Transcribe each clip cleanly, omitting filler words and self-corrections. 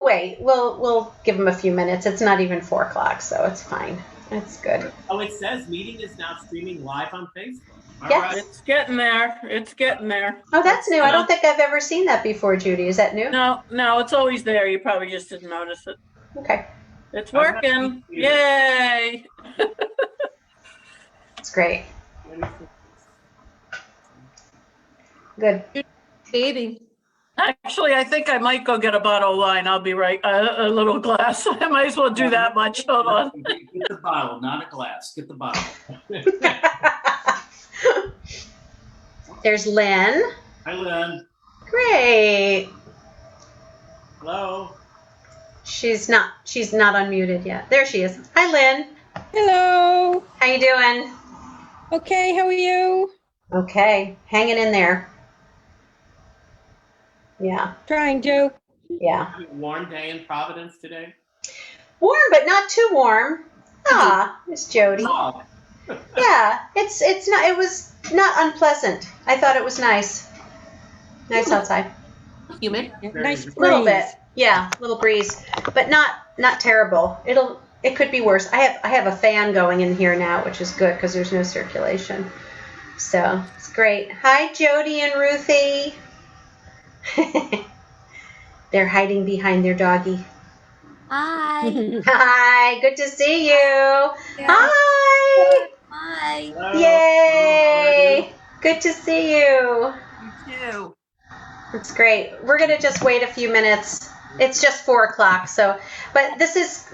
wait. We'll give them a few minutes. It's not even 4 o'clock, so it's fine. It's good. Oh, it says meeting is now streaming live on Facebook. All Yes. right. It's getting there. It's getting there. Oh, that's new. I don't think I've ever seen that before, Judy. Is that new? No, it's always there. You probably just didn't notice it. Okay. It's working. Yay. It's great. Good. Baby. Actually, I think I might go get a bottle of wine. I'll be right. A little glass. I might as well do that much. Hold on. Get the bottle, not a glass. Get the bottle. There's Lynn. Hi, Lynn. Great. Hello. She's not unmuted yet. There she is. Hi, Lynn. Hello. How you doing? Okay, how are you? Okay. Hanging in there. Yeah. Trying to. Yeah. Warm day in Providence today. Warm, but not too warm. Ah, Miss Jody. Oh, Yeah, it was not unpleasant. I thought it was nice. Nice outside. Humid. Nice breeze. A little bit. Yeah, little breeze, but not terrible. It could be worse. I have a fan going in here now, which is good because there's no circulation. So, it's great. Hi, Jody and Ruthie. They're hiding behind their doggy. Hi. Hi, good to see you. Yeah. Hi. Hi. hello. Yay. Good to see you. You too. It's great. We're going to just wait a few minutes. It's just 4 o'clock. So, but this is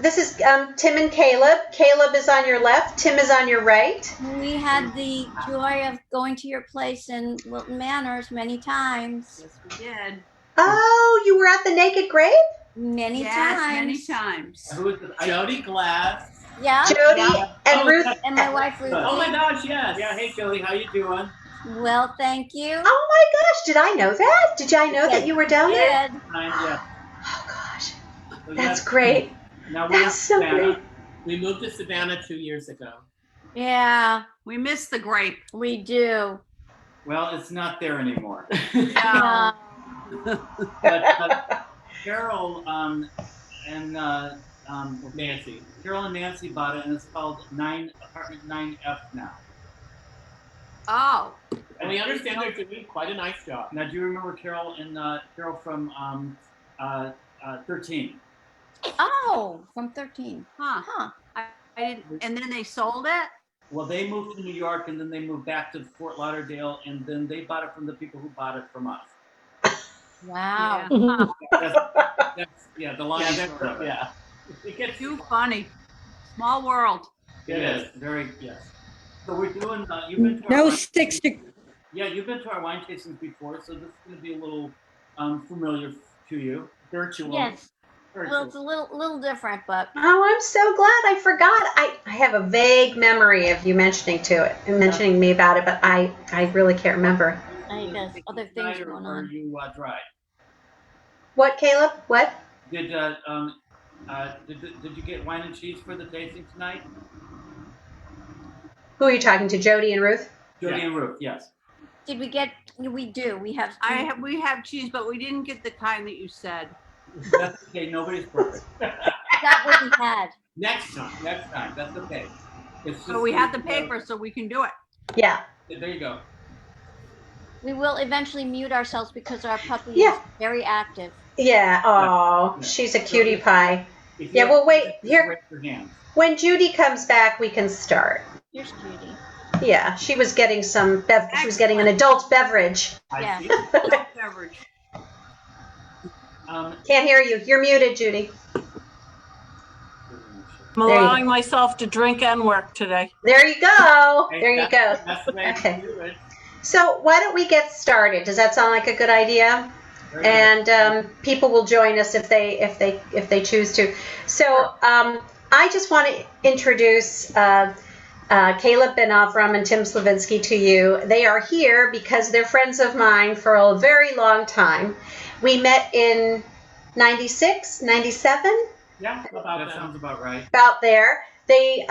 Tim and Caleb. Caleb is on your left. Tim is on your right. We had the joy of going to your place in Wilton Manors many times. Yes, we did. Oh, you were at the Naked Grape? Many Yes, times. many times. Who is it? Jody Glass. Yeah. Jody Yeah. and Oh, Ruth. And my wife Ruthie. Oh my gosh, yes. Yeah, hey Jody, how you doing? Well, thank you. Oh my gosh, did I know that? Did I know that you were down there? Good. Yeah. Oh gosh, So, that's yes, great. Now we're in That's so Savannah. great. We moved to Savannah 2 years ago. Yeah, We missed the grape. we do. Well, it's not there anymore. Yeah. But Carol and Nancy. Carol and Nancy bought it, and it's called Apartment 9F now. Oh. And we understand they're doing quite a nice job. Now, do you remember Carol from 13? Oh, from 13. Huh. Huh. I didn't. And then they sold it. Well, they moved to New York, and then they moved back to Fort Lauderdale, and then they bought it from the people who bought it from us. Wow. Yeah. Huh. That's the long story of it. Yeah. It gets Too funny. Small world. It is very yes. So we're doing. You've been to our No wine- 60. Yeah, you've been to our wine tastings before, so this is going to be a little familiar to you. virtual. Yes. Very Well, cool. it's a little different, but Oh, I'm so glad. I forgot. I have a vague memory of you mentioning me about it, but I really can't remember. I think there's other things Tonight, going or are on. you dry? What, Caleb? What? Did you get wine and cheese for the tasting tonight? Who are you talking to, Jody and Ruth? Jody Yeah. and Ruth, yes. Did we get? We do. We have. We have cheese, but we didn't get the kind that you said. That's okay. Nobody's perfect. Got what we had. Next time. That's okay. It's just So we have the paper, so we can do it. Yeah. There you go. We will eventually mute ourselves because our puppy Yeah. is very active. Yeah. Oh, Yeah. she's a cutie pie. If Yeah, you well, have wait, questions, here- raise your hand. When Judy comes back, we can start. Here's Judy. Yeah, she was getting she was getting an adult beverage. Yeah. I see. Beverage. Can't hear you. You're muted, Judy. I'm There you allowing myself to drink and work today. There you go. Hey, There you go. That's the way Okay. to do it. So why don't we get started? Does that sound like a good idea? Very good. And people will join us if they choose to. So I just want to introduce Caleb Ben Avram and Tim Slavinsky to you. They are here because they're friends of mine for a very long time. We met in 96, 97, Yeah, about That that. sounds about right. about there. They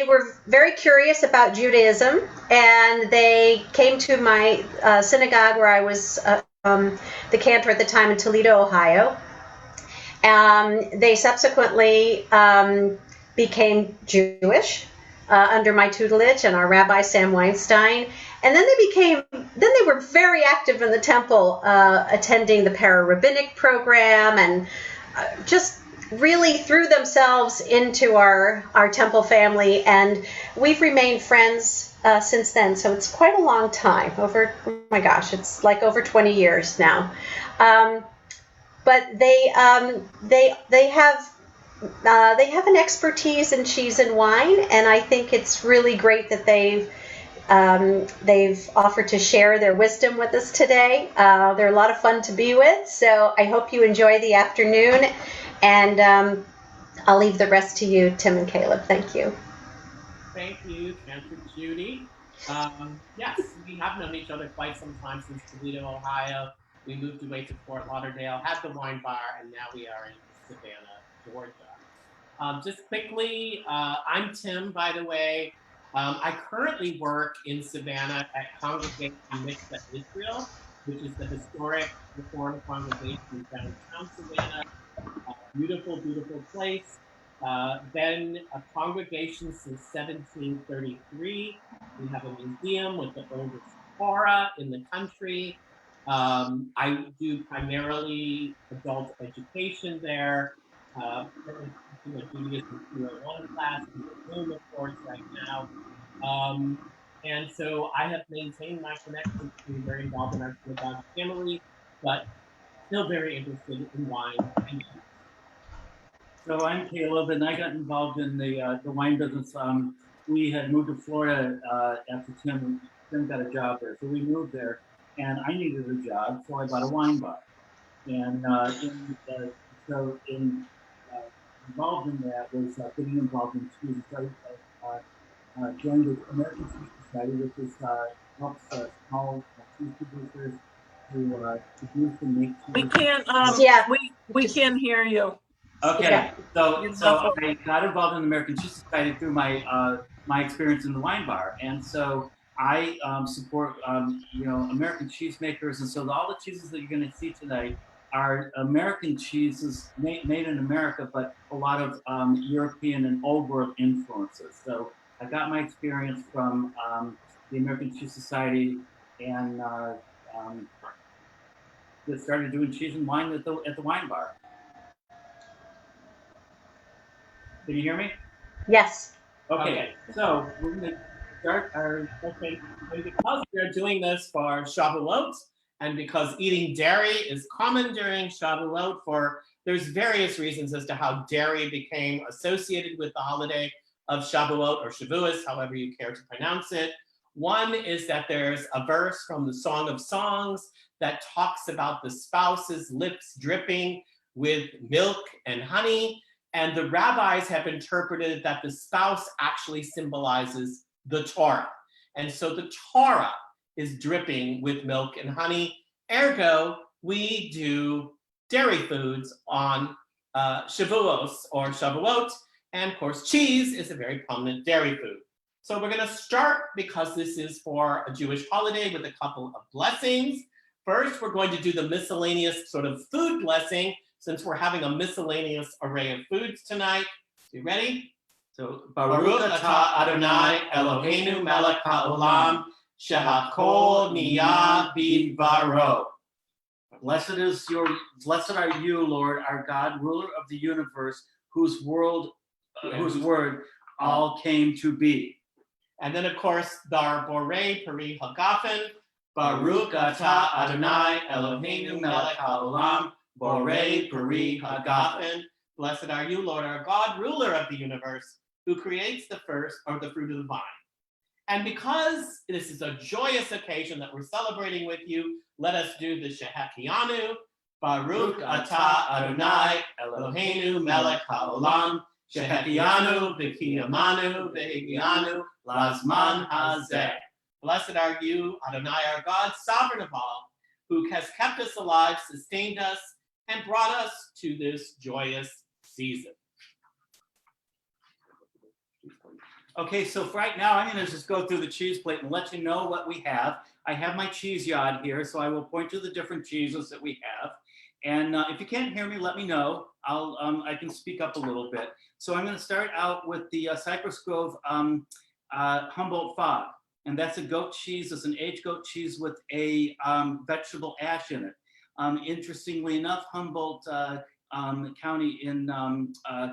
were very curious about Judaism, and they came to my synagogue where I was the cantor at the time in Toledo, Ohio. They subsequently became Jewish under my tutelage and our Rabbi Sam Weinstein. And then they were very active in the temple, attending the para-rabbinic program, and just really threw themselves into our temple family. And we've remained friends since then. So it's quite a long time, oh my gosh, it's like over 20 years now. But they have an expertise in cheese and wine, and I think it's really great that they've offered to share their wisdom with us today. They're a lot of fun to be with, so I hope you enjoy the afternoon, and I'll leave the rest to you, Tim and Caleb. Thank you. Thank you, Chancellor Judy. Yes, we have known each other quite some time, since Toledo, Ohio. We moved away to Fort Lauderdale, had the wine bar, and now we are in Savannah, Georgia. Just quickly, I'm Tim, by the way. I currently work in Savannah at Congregation Mikveh Israel, which is the historic Reformed congregation downtown Savannah. Beautiful, beautiful place. Been a congregation since 1733. We have a museum with the oldest Torah in the country. I do primarily adult education there. Judaism 201 class in the Zoom, of course, right now. And so I have maintained my connections, being very involved in our synagogue family, but still very interested in wine and cheese. So I'm Caleb, and I got involved in the wine business. We had moved to Florida after Tim got a job there, so we moved there, and I needed a job, so I bought a wine bar. And involved in that was getting involved in cheese. So I joined the American Cheese Society, which is helps small cheese producers to produce and make cheese. We can't, we can't hear you. Okay, Yeah. so I got involved in the American Cheese Society through my experience in the wine bar, and so I support American cheesemakers, and so all the cheeses that you're going to see tonight are American cheeses made in America, but a lot of European and Old World influences. So I got my experience from the American Cheese Society, and just started doing cheese and wine at the wine bar. Can you hear me? Yes. Okay, so we're going to start our, and because we're doing this for Shavuot, and because eating dairy is common during Shavuot, there's various reasons as to how dairy became associated with the holiday of Shavuot, or Shavuos, however you care to pronounce it. One is that there's a verse from the Song of Songs that talks about the spouse's lips dripping with milk and honey. And the rabbis have interpreted that the spouse actually symbolizes the Torah. And so the Torah is dripping with milk and honey. Ergo, we do dairy foods on Shavuos or Shavuot. And of course, cheese is a very prominent dairy food. So we're going to start, because this is for a Jewish holiday, with a couple of blessings. First, we're going to do the miscellaneous sort of food blessing, since we're having a miscellaneous array of foods tonight. You ready? So, Baruch atah Adonai Eloheinu melech haolam, shehakol niyah bidvaro. Blessed are you, Lord, our God, ruler of the universe, whose word all came to be. And then, of course, Dar Borei Peri Hagafen, Baruch atah Adonai Eloheinu melech haolam, Borei Peri Hagafen. Blessed are you, Lord, our God, ruler of the universe, who creates the first, or the fruit of the vine. And because this is a joyous occasion that we're celebrating with you, let us do the Shehakianu. Baruch atah Adonai Eloheinu melech haolam, Shehakianu v'kiyamanu v'higianu lazman hazeh. Blessed are you, Adonai, our God, sovereign of all, who has kept us alive, sustained us, and brought us to this joyous season. Okay, so for right now, I'm going to just go through the cheese plate and let you know what we have. I have my cheese yard here, so I will point to the different cheeses that we have. And if you can't hear me, let me know. I can speak up a little bit. So I'm going to start out with the Cypress Grove Humboldt Fog, and that's a goat cheese. It's an aged goat cheese with a vegetable ash in it. Interestingly enough, Humboldt County in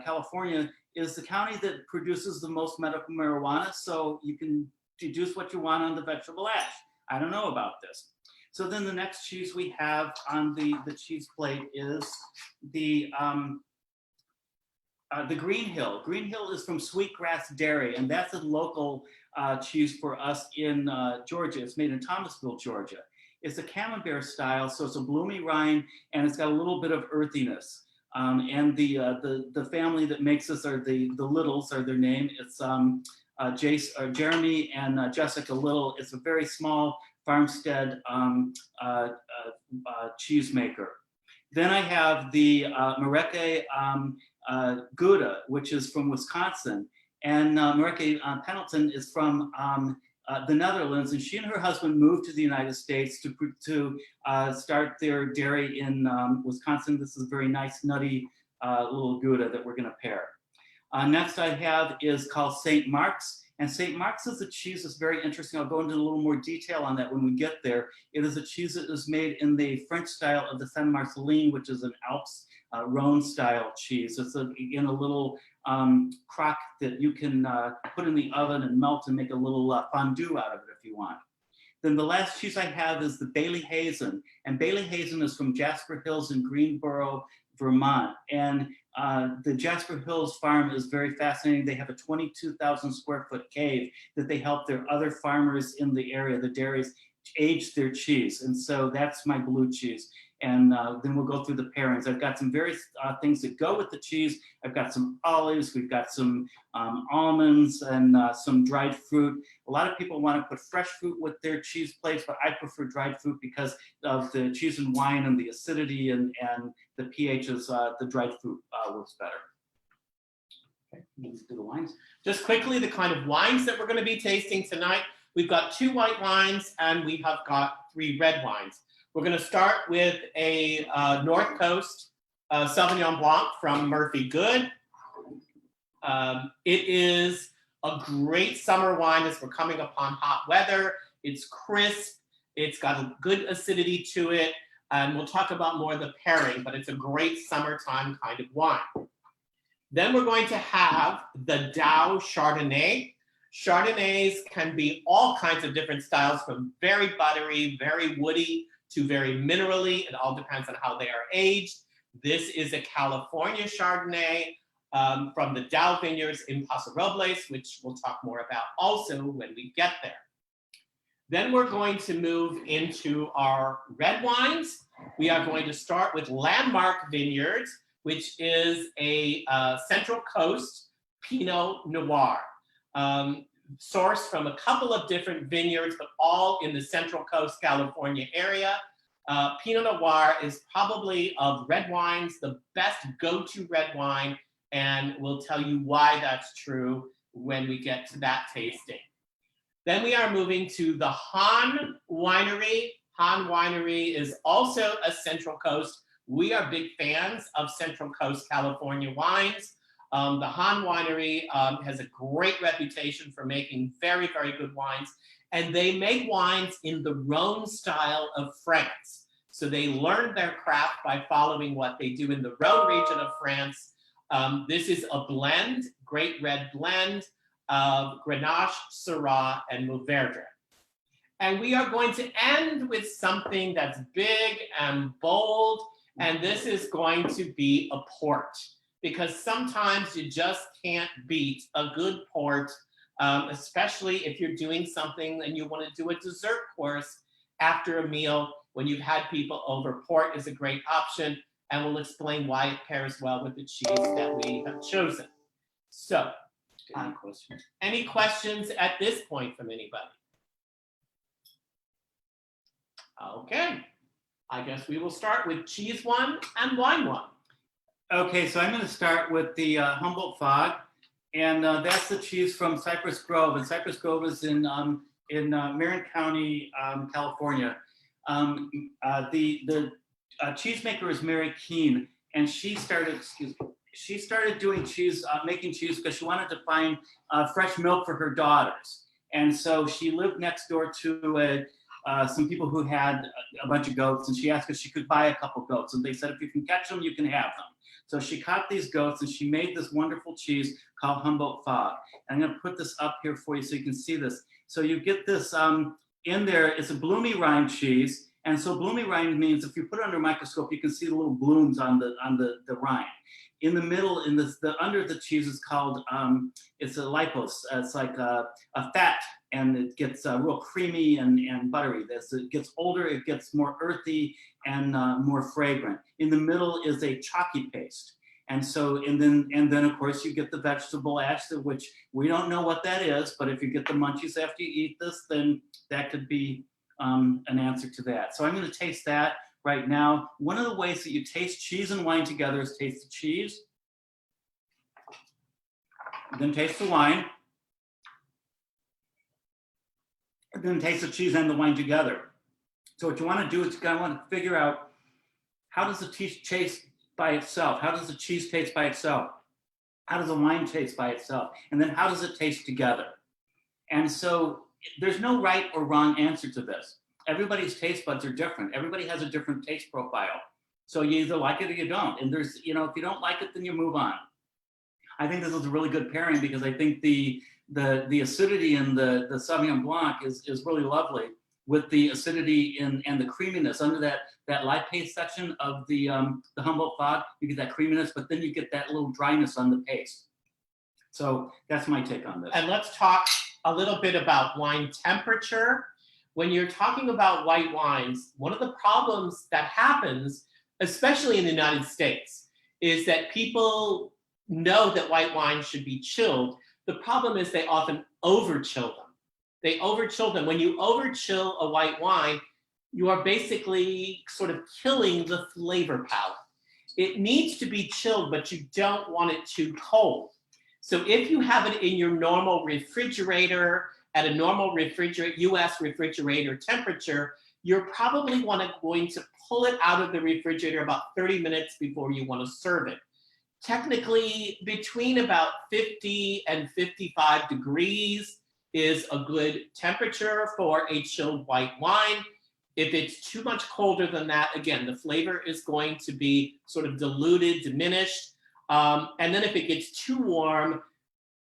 California is the county that produces the most medical marijuana. So you can deduce what you want on the vegetable ash. I don't know about this. So then the next cheese we have on the cheese plate is the Green Hill. Green Hill is from Sweetgrass Dairy, and that's a local cheese for us in Georgia. It's made in Thomasville, Georgia. It's a camembert style, so it's a bloomy rind, and it's got a little bit of earthiness. And the family that makes this are the Littles are their name. It's Jeremy and Jessica Little. It's a very small farmstead cheesemaker. Then I have the Mareke Gouda, which is from Wisconsin. And Mareke Pendleton is from the Netherlands, and she and her husband moved to the United States to start their dairy in Wisconsin. This is a very nice, nutty little Gouda that we're gonna pair. Next I have is called St. Mark's. And St. Mark's is a cheese that's very interesting. I'll go into a little more detail on that when we get there. It is a cheese that is made in the French style of the Saint Marcelline, which is an Alps Rhone style cheese. It's in a little crock that you can put in the oven and melt and make a little fondue out of it if you want. Then the last cheese I have is the Bailey Hazen. And Bailey Hazen is from Jasper Hills in Greenboro, Vermont. And the Jasper Hills farm is very fascinating. They have a 22,000 square foot cave that they help their other farmers in the area, the dairies, age their cheese. And so that's my blue cheese. And then we'll go through the pairings. I've got some various things that go with the cheese. I've got some olives, we've got some almonds and some dried fruit. A lot of people want to put fresh fruit with their cheese plates, but I prefer dried fruit because of the cheese and wine and the acidity and the pHs, the dried fruit works better. Okay, let's do the wines. Just quickly, the kind of wines that we're going to be tasting tonight. We've got 2 white wines and we have got 3 red wines. We're going to start with a North Coast Sauvignon Blanc from Murphy Good. It is a great summer wine as we're coming upon hot weather. It's crisp. It's got a good acidity to it. And we'll talk about more of the pairing, but it's a great summertime kind of wine. Then we're going to have the Dow Chardonnay. Chardonnays can be all kinds of different styles, from very buttery, very woody, to very minerally. It all depends on how they are aged. This is a California Chardonnay from the Dow Vineyards in Paso Robles, which we'll talk more about also when we get there. Then we're going to move into our red wines. We are going to start with Landmark Vineyards, which is a Central Coast Pinot Noir. Sourced from a couple of different vineyards, but all in the Central Coast California area. Pinot Noir is probably of red wines the best go-to red wine, and we'll tell you why that's true when we get to that tasting. Then we are moving to the Hahn Winery. Hahn Winery is also a Central Coast. We are big fans of Central Coast California wines. The Hahn Winery has a great reputation for making very, very good wines. And they make wines in the Rhone style of France. So they learned their craft by following what they do in the Rhone region of France. This is a blend, great red blend of Grenache, Syrah, and Mourvedre. And we are going to end with something that's big and bold. And this is going to be a port, because sometimes you just can't beat a good port, especially if you're doing something and you want to do a dessert course after a meal when you've had people over. Port is a great option, and we'll explain why it pairs well with the cheese that we have chosen. So, any questions at this point from anybody? Okay, I guess we will start with cheese 1 and wine 1. Okay, so I'm going to start with the Humboldt Fog, and that's the cheese from Cypress Grove, and Cypress Grove is in Marin County, California. The cheesemaker is Mary Keene, and she started doing cheese, making cheese because she wanted to find fresh milk for her daughters. And so she lived next door to some people who had a bunch of goats, and she asked if she could buy a couple goats. And they said, if you can catch them, you can have them. So she caught these goats and she made this wonderful cheese called Humboldt Fog. I'm gonna put this up here for you so you can see this. So you get this in there, it's a bloomy rind cheese. And so bloomy rind means if you put it under a microscope, you can see the little blooms on the rind. In the middle, under the cheese is called, it's a lipose. It's like a fat, and it gets real creamy and buttery. As it gets older, it gets more earthy and more fragrant. In the middle is a chalky paste. And so, and then of course you get the vegetable ash, which we don't know what that is, but if you get the munchies after you eat this, then that could be an answer to that. So I'm going to taste that right now. One of the ways that you taste cheese and wine together is taste the cheese, then taste the wine, and then taste the cheese and the wine together. So what you want to do is you kind of want to figure out, how does the cheese taste by itself? How does the cheese taste by itself? How does the wine taste by itself? And then how does it taste together? And so there's no right or wrong answer to this. Everybody's taste buds are different. Everybody has a different taste profile. So you either like it or you don't. And there's, if you don't like it, then you move on. I think this is a really good pairing because I think the acidity in the Sauvignon Blanc is really lovely with the acidity and the creaminess under that lipase section of the Humboldt Fog. You get that creaminess, but then you get that little dryness on the paste. So that's my take on this. And let's talk a little bit about wine temperature. When you're talking about white wines, one of the problems that happens, especially in the United States, is that people know that white wines should be chilled. The problem is they often over-chill them. They over-chill them. When you over-chill a white wine, you are basically sort of killing the flavor palette. It needs to be chilled, but you don't want it too cold. So if you have it in your normal refrigerator, at a normal US refrigerator temperature, you're probably going to pull it out of the refrigerator about 30 minutes before you want to serve it. Technically, between about 50 and 55 degrees is a good temperature for a chilled white wine. If it's too much colder than that, again, the flavor is going to be sort of diluted, diminished. And then if it gets too warm,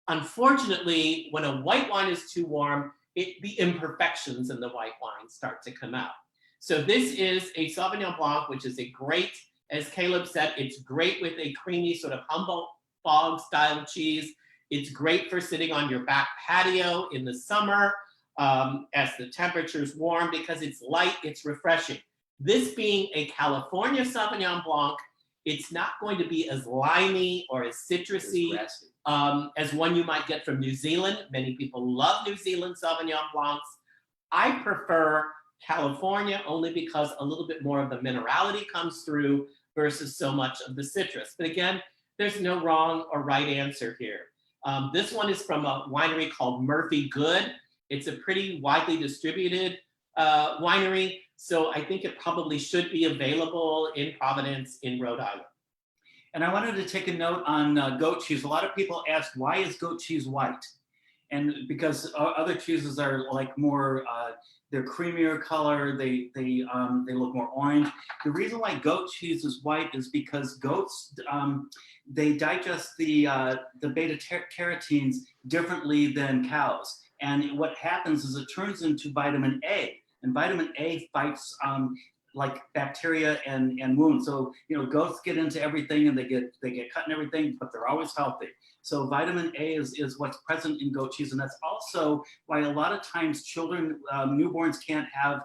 unfortunately, when a white wine is too warm, the imperfections in the white wine start to come out. So this is a Sauvignon Blanc, which is a great, as Caleb said, it's great with a creamy sort of Humboldt Fog style cheese. It's great for sitting on your back patio in the summer as the temperature is warm because it's light, it's refreshing. This being a California Sauvignon Blanc, it's not going to be as limey or as citrusy as one you might get from New Zealand. Many people love New Zealand Sauvignon Blancs. I prefer California only because a little bit more of the minerality comes through versus so much of the citrus. But again, there's no wrong or right answer here. This one is from a winery called Murphy Good. It's a pretty widely distributed winery, so I think it probably should be available in Providence in Rhode Island. And I wanted to take a note on goat cheese. A lot of people ask, why is goat cheese white? And because other cheeses are like more, they're creamier color, they look more orange. The reason why goat cheese is white is because goats, they digest the beta carotenes differently than cows. And what happens is it turns into vitamin A, and vitamin A fights like bacteria and wounds. So goats get into everything and they get cut and everything, but they're always healthy. So vitamin A is what's present in goat cheese, and that's also why a lot of times children, newborns can't have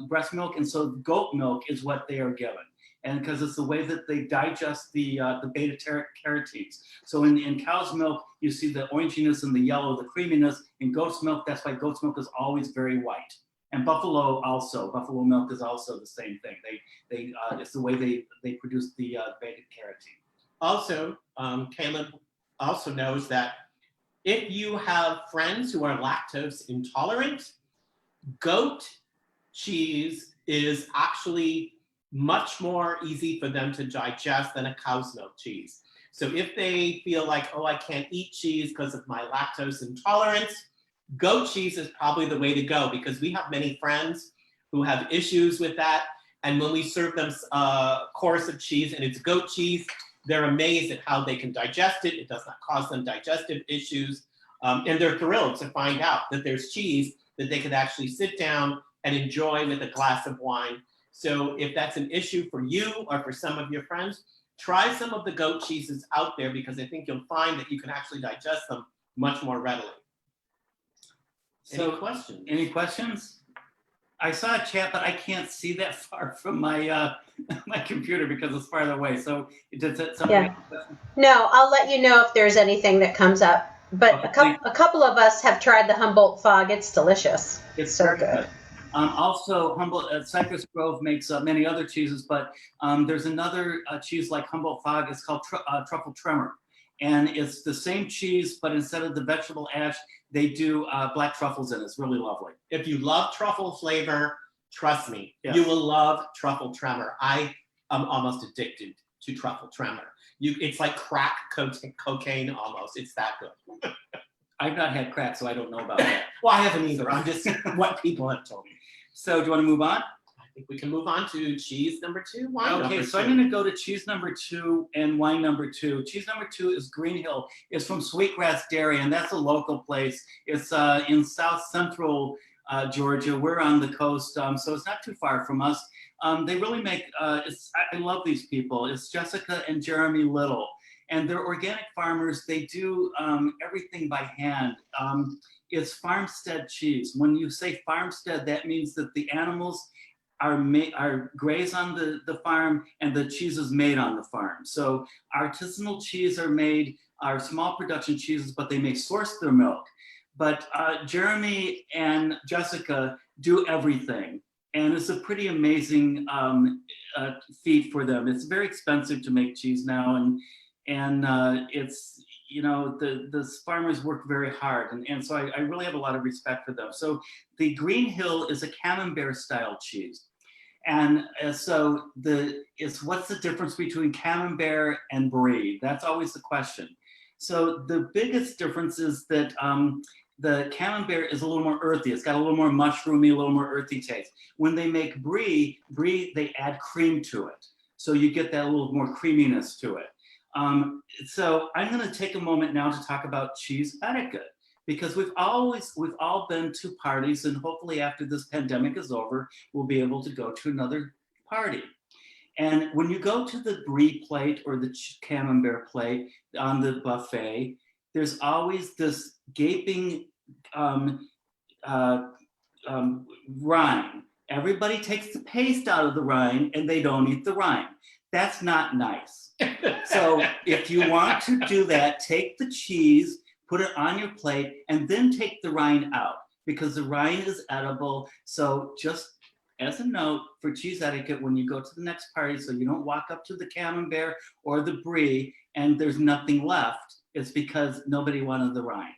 breast milk, and so goat milk is what they are given. And because it's the way that they digest the beta carotenes. So in cow's milk, you see the oranginess and the yellow, the creaminess. In goat's milk, that's why goat's milk is always very white. And buffalo milk is also the same thing. It's the way they produce the beta carotene. Also, Caleb also knows that if you have friends who are lactose intolerant, goat cheese is actually much more easy for them to digest than a cow's milk cheese. So if they feel like, oh, I can't eat cheese because of my lactose intolerance, goat cheese is probably the way to go, because we have many friends who have issues with that. And when we serve them a course of cheese and it's goat cheese, they're amazed at how they can digest it. It does not cause them digestive issues. And they're thrilled to find out that there's cheese that they could actually sit down and enjoy with a glass of wine. So if that's an issue for you or for some of your friends, try some of the goat cheeses out there, because I think you'll find that you can actually digest them much more readily. So, Any questions? Any questions? I saw a chat, but I can't see that far from my my computer because it's farther away. So does that somebody have a question? No, I'll let you know if there's anything that comes up. But a couple of us have tried the Humboldt Fog. It's delicious. It's so very good. Also, Humboldt Cypress Grove makes many other cheeses, but there's another cheese like Humboldt Fog. It's called Truffle Tremor, and it's the same cheese, but instead of the vegetable ash, they do black truffles in it. It's really lovely. If you love truffle flavor, trust me, Yes. you will love truffle tremor. I am almost addicted to truffle tremor. It's like crack cocaine almost. It's that good. I've not had crack, so I don't know about that. Well, I haven't either. I'm just what people have told me. So do you want to move on? I think we can move on to cheese number 2, wine Okay, number so 2. I'm going to go to cheese number 2 and wine number 2. Cheese number 2 is Green Hill. It's from Sweetgrass Dairy, and that's a local place. It's in South Central Georgia. We're on the coast, so it's not too far from us. They really make, I love these people. It's Jessica and Jeremy Little, and they're organic farmers. They do everything by hand. It's farmstead cheese. When you say farmstead, that means that the animals are graze on the farm and the cheese is made on the farm. So artisanal cheese are small production cheeses, but they may source their milk. But Jeremy and Jessica do everything. And it's a pretty amazing feat for them. It's very expensive to make cheese now, and it's, you know, the farmers work very hard, and so I really have a lot of respect for them. So the Green Hill is a Camembert style cheese, and so what's the difference between Camembert and Brie? That's always the question. So the biggest difference is that the Camembert is a little more earthy. It's got a little more mushroomy, a little more earthy taste. When they make Brie, they add cream to it. So you get that little more creaminess to it. So I'm going to take a moment now to talk about cheese etiquette, because we've all been to parties, and hopefully after this pandemic is over, we'll be able to go to another party. And when you go to the Brie plate or the Camembert plate on the buffet, there's always this gaping rind. Everybody takes the paste out of the rind and they don't eat the rind. That's not nice. So if you want to do that, take the cheese, put it on your plate, and then take the rind out, because the rind is edible. So just as a note for cheese etiquette, when you go to the next party, so you don't walk up to the Camembert or the Brie and there's nothing left, it's because nobody wanted the rind.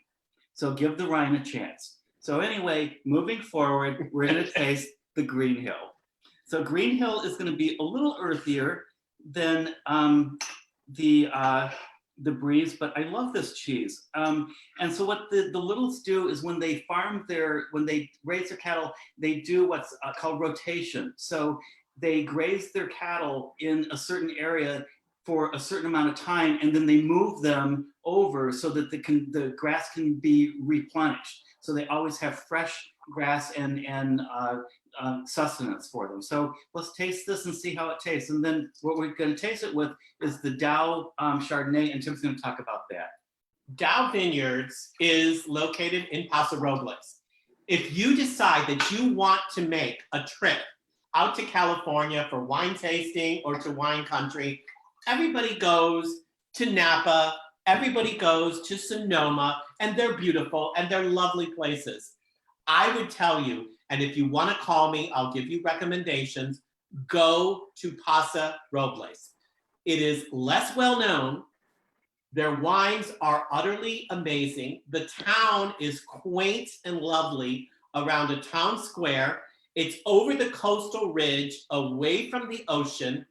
So give the rind a chance. So anyway, moving forward, we're going to taste the Green Hill. So Green Hill is going to be a little earthier than the Bries, but I love this cheese. And so what the Littles do is when they raise their cattle, they do what's called rotation. So they graze their cattle in a certain area for a certain amount of time, and then they move them over so that the grass can be replenished. So they always have fresh grass and sustenance for them. So let's taste this and see how it tastes. And then what we're going to taste it with is the Dow Chardonnay, and Tim's going to talk about that. Dow Vineyards is located in Paso Robles. If you decide that you want to make a trip out to California for wine tasting or to wine country, everybody goes to Napa, everybody goes to Sonoma, and they're beautiful and they're lovely places. I would tell you, and if you want to call me, I'll give you recommendations, go to Paso Robles. It is less well known. Their wines are utterly amazing. The town is quaint and lovely around a town square. It's over the coastal ridge, away from the ocean.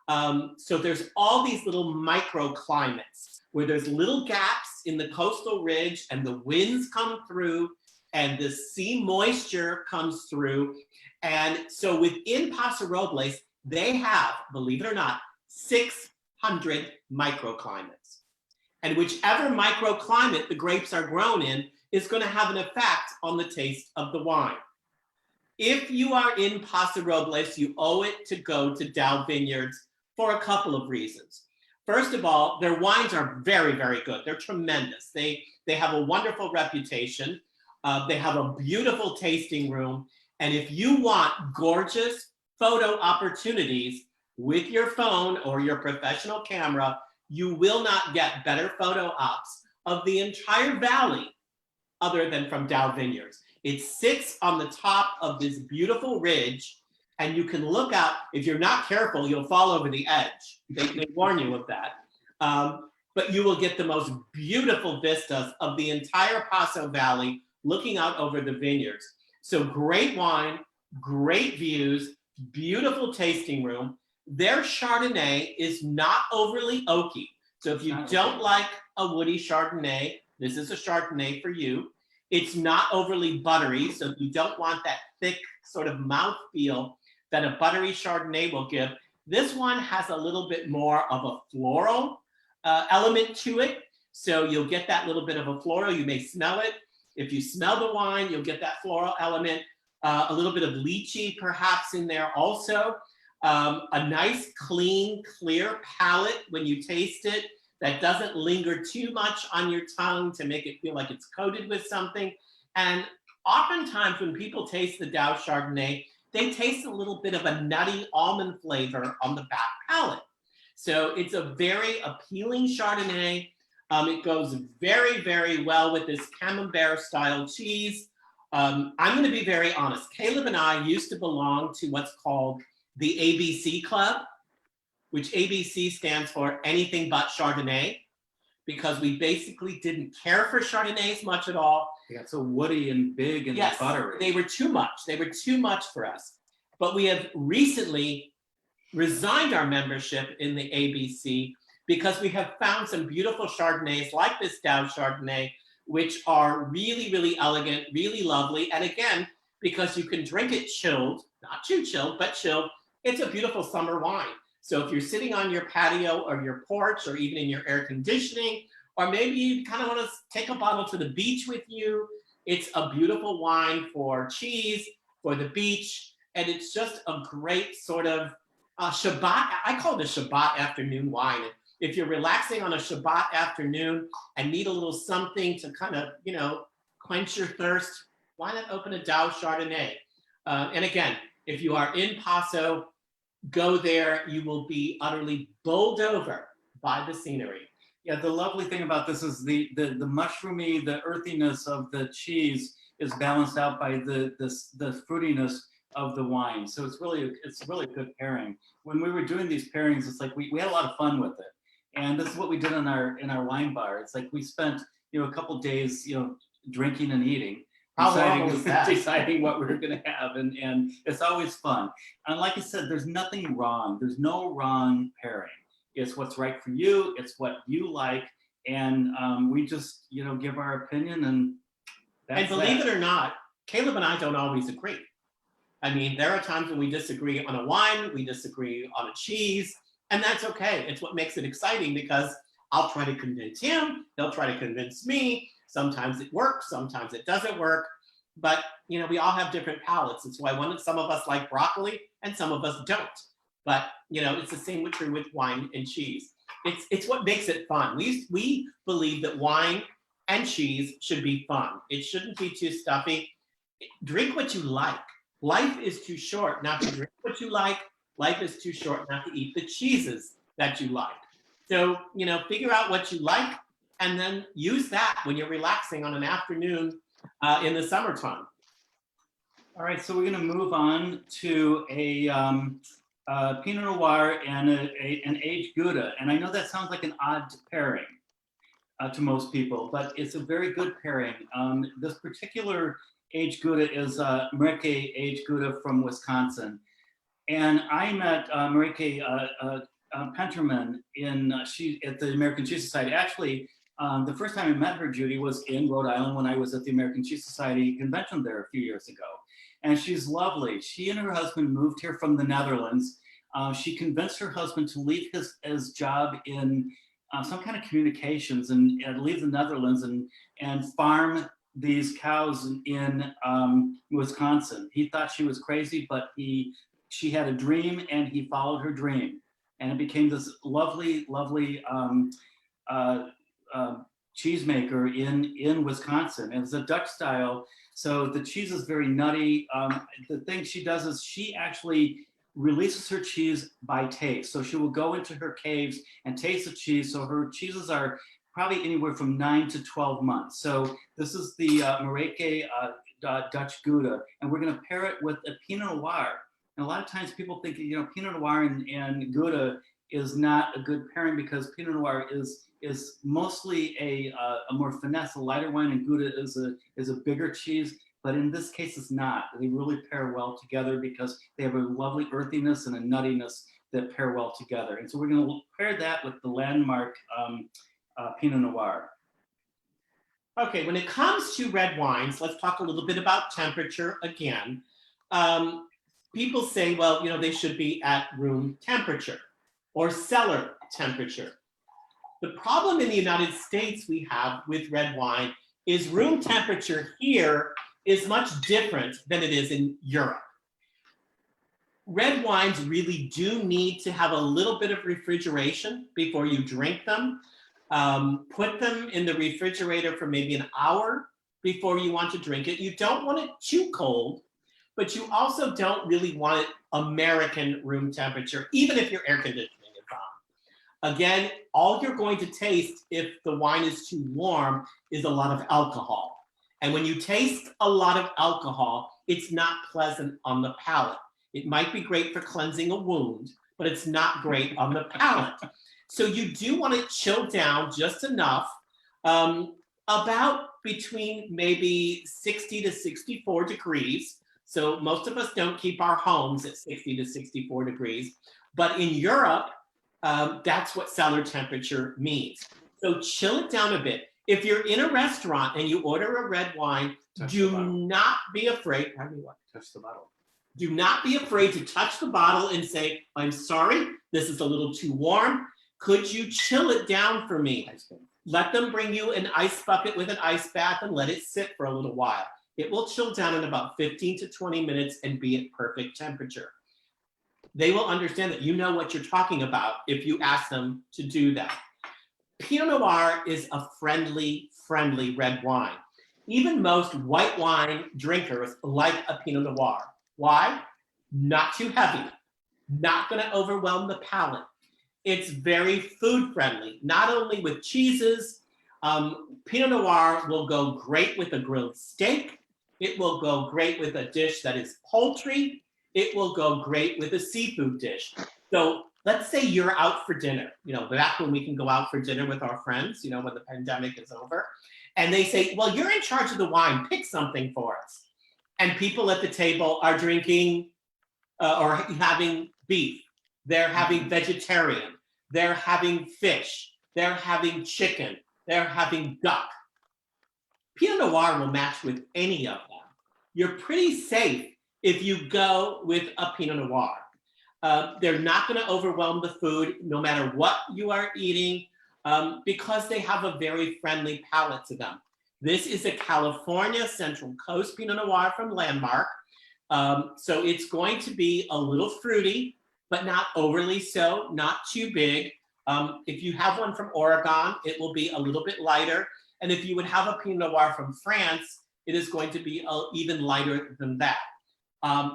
So there's all these little microclimates where there's little gaps in the coastal ridge and the winds come through and the sea moisture comes through. And so within Paso Robles, they have, believe it or not, 600 microclimates. And whichever microclimate the grapes are grown in is going to have an effect on the taste of the wine. If you are in Paso Robles, you owe it to go to Dow Vineyards for a couple of reasons. First of all, their wines are very, very good. They're tremendous. They have a wonderful reputation. They have a beautiful tasting room. And if you want gorgeous photo opportunities with your phone or your professional camera, you will not get better photo ops of the entire valley other than from Dow Vineyards. It sits on the top of this beautiful ridge, and you can look out. If you're not careful, you'll fall over the edge. They warn you of that. But you will get the most beautiful vistas of the entire Paso Valley looking out over the vineyards. So great wine, great views, beautiful tasting room. Their Chardonnay is not overly oaky. So if you don't like a woody Chardonnay, this is a Chardonnay for you. It's not overly buttery. So if you don't want that thick sort of mouthfeel that a buttery Chardonnay will give, this one has a little bit more of a floral element to it. So you'll get that little bit of a floral. You may smell it. If you smell the wine, you'll get that floral element. A little bit of lychee perhaps in there also. A nice, clean, clear palate when you taste it that doesn't linger too much on your tongue to make it feel like it's coated with something. And oftentimes when people taste the Dow Chardonnay, they taste a little bit of a nutty almond flavor on the back palate. So it's a very appealing Chardonnay. It goes very, very well with this Camembert style cheese. I'm going to be very honest. Caleb and I used to belong to what's called the ABC Club, which ABC stands for anything but Chardonnay, because we basically didn't care for Chardonnays much at all. They got so woody and big and Yes, buttery. they were too much. They were too much for us. But we have recently resigned our membership in the ABC because we have found some beautiful Chardonnays like this Dow Chardonnay, which are really, really elegant, really lovely. And again, because you can drink it chilled, not too chilled, but chilled, it's a beautiful summer wine. So if you're sitting on your patio or your porch or even in your air conditioning, or maybe you kind of want to take a bottle to the beach with you, it's a beautiful wine for cheese, for the beach. And it's just a great sort of Shabbat, I call it a Shabbat afternoon wine. If you're relaxing on a Shabbat afternoon and need a little something to kind of, quench your thirst, why not open a Dow Chardonnay? And again, if you are in Paso, go there. You will be utterly bowled over by the scenery. Yeah, the lovely thing about this is the mushroomy, the earthiness of the cheese is balanced out by the fruitiness of the wine. So it's really a good pairing. When we were doing these pairings, it's like we had a lot of fun with it. And this is what we did in our wine bar. It's like we spent a couple days drinking and eating, deciding what we were going to have, and it's always fun. And like I said, there's nothing wrong. There's no wrong pairing. It's what's right for you. It's what you like, and we just give our opinion, and that's believe it or not, Caleb and I don't always agree. I mean, there are times when we disagree on a wine, we disagree on a cheese, and that's okay. It's what makes it exciting, because I'll try to convince him, he'll try to convince me. Sometimes it works, sometimes it doesn't work, but we all have different palates. It's why some of us like broccoli and some of us don't. But it's the same true with wine and cheese. It's what makes it fun. We believe that wine and cheese should be fun. It shouldn't be too stuffy. Drink what you like. Life is too short not to drink what you like. Life is too short not to eat the cheeses that you like. So, figure out what you like and then use that when you're relaxing on an afternoon in the summertime. All right, so we're going to move on to a Pinot Noir and an aged Gouda. And I know that sounds like an odd pairing to most people, but it's a very good pairing. This particular aged Gouda is Marike aged Gouda from Wisconsin. And I met Marike Penterman at the American Cheese Society. Actually, the first time I met her, Judy, was in Rhode Island when I was at the American Cheese Society convention there a few years ago. And she's lovely. She and her husband moved here from the Netherlands. She convinced her husband to leave his job in some kind of communications and leave the Netherlands and farm these cows in Wisconsin. He thought she was crazy, but she had a dream and he followed her dream. And it became this lovely, lovely cheesemaker in Wisconsin. And it's a Dutch style, so the cheese is very nutty. The thing she does is she actually releases her cheese by taste. So she will go into her caves and taste the cheese. So her cheeses are probably anywhere from 9 to 12 months. So this is the Marike Dutch Gouda, and we're gonna pair it with a Pinot Noir. And a lot of times people think, Pinot Noir and Gouda is not a good pairing because Pinot Noir is mostly a more finesse, a lighter wine, and Gouda is a bigger cheese. But in this case, it's not. They really pair well together because they have a lovely earthiness and a nuttiness that pair well together. And so we're going to pair that with the landmark Pinot Noir. Okay, when it comes to red wines, let's talk a little bit about temperature again. People say, well, they should be at room temperature or cellar temperature. The problem in the United States we have with red wine is room temperature here is much different than it is in Europe. Red wines really do need to have a little bit of refrigeration before you drink them. Put them in the refrigerator for maybe an hour before you want to drink it. You don't want it too cold, but you also don't really want it American room temperature, even if your air conditioning is on. Again, all you're going to taste if the wine is too warm is a lot of alcohol. And when you taste a lot of alcohol, it's not pleasant on the palate. It might be great for cleansing a wound, but it's not great on the palate. So you do want it chilled down just enough, about between maybe 60 to 64 degrees. So most of us don't keep our homes at 60 to 64 degrees, but in Europe, that's what cellar temperature means. So chill it down a bit. If you're in a restaurant and you order a red wine, do not be afraid. How do you want to touch the bottle? Do not be afraid to touch the bottle and say, I'm sorry, this is a little too warm. Could you chill it down for me? Let them bring you an ice bucket with an ice bath and let it sit for a little while. It will chill down in about 15 to 20 minutes and be at perfect temperature. They will understand that you know what you're talking about if you ask them to do that. Pinot Noir is a friendly red wine. Even most white wine drinkers like a Pinot Noir. Why? Not too heavy, not gonna overwhelm the palate. It's very food friendly, not only with cheeses. Pinot Noir will go great with a grilled steak. It will go great with a dish that is poultry. It will go great with a seafood dish. So let's say you're out for dinner, back when we can go out for dinner with our friends, when the pandemic is over. And they say, well, you're in charge of the wine, pick something for us. And people at the table are drinking or having beef. They're having vegetarian. They're having fish. They're having chicken. They're having duck. Pinot Noir will match with any of them. You're pretty safe if you go with a Pinot Noir. They're not going to overwhelm the food no matter what you are eating because they have a very friendly palate to them. This is a California Central Coast Pinot Noir from Landmark. So it's going to be a little fruity, but not overly so, not too big. If you have one from Oregon, it will be a little bit lighter. And if you would have a Pinot Noir from France, it is going to be even lighter than that.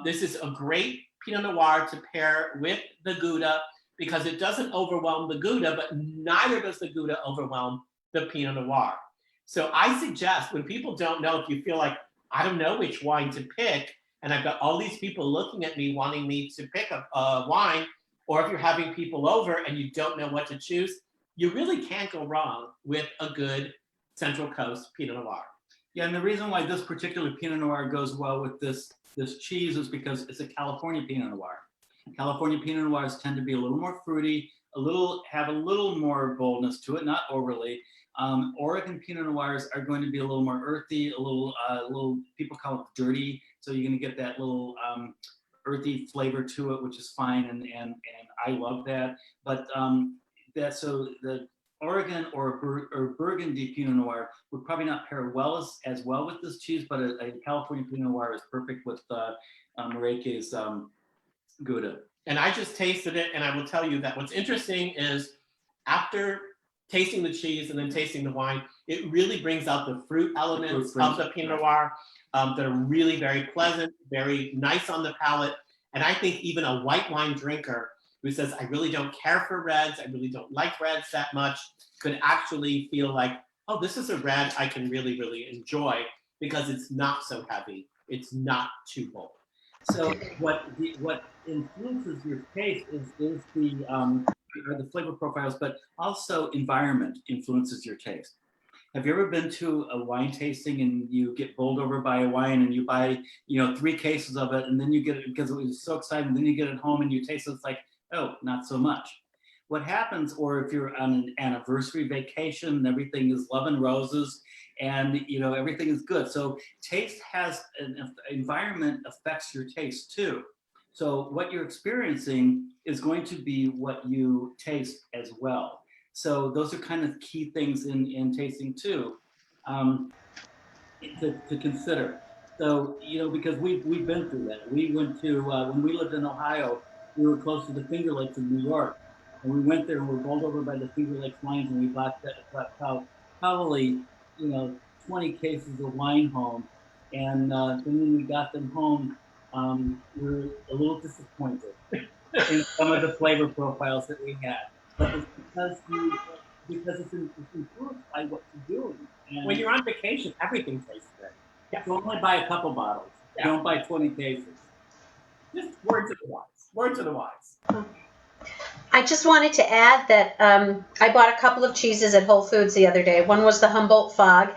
This is a great Pinot Noir to pair with the Gouda because it doesn't overwhelm the Gouda, but neither does the Gouda overwhelm the Pinot Noir. So I suggest when people don't know, if you feel like, I don't know which wine to pick, and I've got all these people looking at me wanting me to pick a wine, or if you're having people over and you don't know what to choose, you really can't go wrong with a good Central Coast Pinot Noir. Yeah, and the reason why this particular Pinot Noir goes well with this cheese is because it's a California Pinot Noir. California Pinot Noirs tend to be a little more fruity, have a little more boldness to it, not overly. Oregon Pinot Noirs are going to be a little more earthy, a little people call it dirty, so you're going to get that little earthy flavor to it, which is fine, and I love that. But so the Oregon or Burgundy Pinot Noir would probably not pair as well with this cheese, but a California Pinot Noir is perfect with Marieke's Gouda. And I just tasted it, and I will tell you that what's interesting is after tasting the cheese and then tasting the wine, it really brings out the fruit elements of the Pinot Noir that are really very pleasant, very nice on the palate. And I think even a white wine drinker who says, I really don't care for reds, I really don't like reds that much, could actually feel like, oh, this is a red I can really, really enjoy because it's not so heavy. It's not too bold. So what influences your taste is the flavor profiles, but also environment influences your taste. Have you ever been to a wine tasting and you get bowled over by a wine and you buy 3 cases of it, and then you get it because it was so exciting, and then you get it home and you taste it, it's like, oh, not so much. What happens, or if you're on an anniversary vacation and everything is love and roses and everything is good. So taste has an environment affects your taste too. So what you're experiencing is going to be what you taste as well. So those are kind of key things in tasting too, to consider. So because we've been through that. We went to when we lived in Ohio, we were close to the Finger Lakes in New York, and we went there and we were bowled over by the Finger Lakes wines, and we bought out probably 20 cases of wine home, and then when we got them home, we were a little disappointed in some of the flavor profiles that we had. But it's because it's influenced by what you're doing. And When you're on vacation, everything tastes good. yeah. So only buy a couple bottles. Yeah. Don't buy 20 cases. Just words of the wise. Words of the wise. I just wanted to add that I bought a couple of cheeses at Whole Foods the other day. One was the Humboldt Fog,